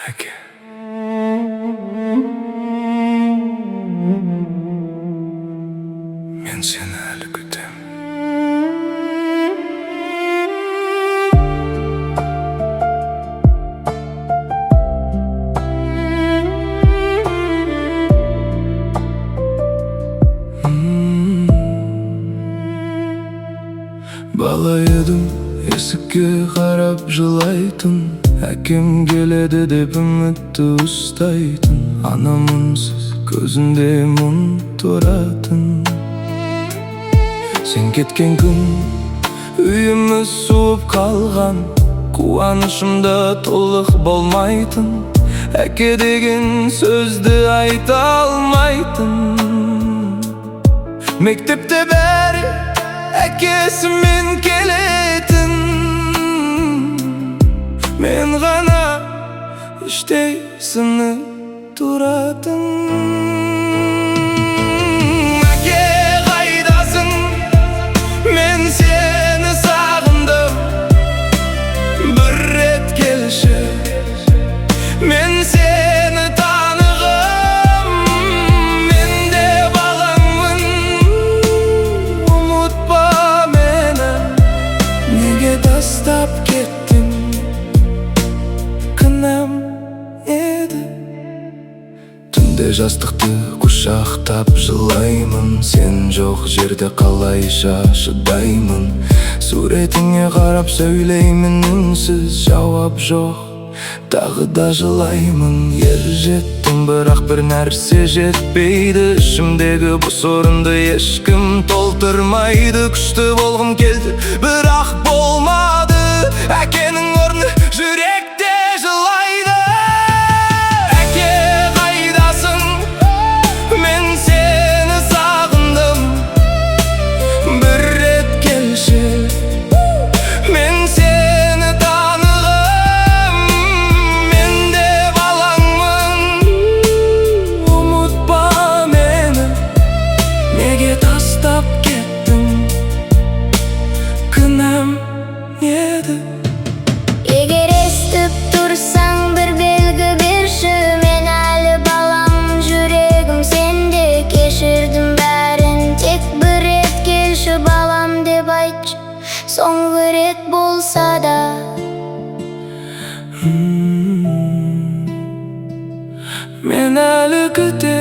әке. Мен сені әлі күтем. Бала едім, есікке қарап жылайтын, әкем келеді деп үмітті ұстайтын. Анам үнсіз көзінде мұң тұратын. Сен кеткен күн үйіміз суып қалған, қуанышымда толық болмайтын. Әке деген сөзді айта алмайтын. Мектепте бәрі әкесімен келетін, мен ғана іштей сынып тұратын. Әке қайдасың, мен сені сағындым, бір рет келші, мен сені танығым. Мен де балаңмын, ұмытпа мені. Неге тастап кеттің, кінәм еді. Түнде жастықты құшақтап жылаймын, сен жоқ жерде қалайша шыдаймын. Суретіңе қарап сөйлеймін үнсіз, жауап жоқ, тағы да жылаймын. Ер жеттім, бірақ бір нәрсе жетпейді. Ішімдегі бос орынды ешкім толтырмайды. Күшті болғым келді, бірақ болмады. Әкенің орны жүректе жылайды. Әке қайдасың, мен сені сағындым, бір рет келші, мен сені танығым. Мен де балаңмын, ұмытпа мені. Неге тастап кеттің, кінәм еді. Егер естіп тұрсаң бір белгі берші, мен әлі балаң, жүрегім сенде. Кешірдім бәрін, тек бір рет келші балам деп айтшы, соңғы рет болса да. Мен әлі күтем.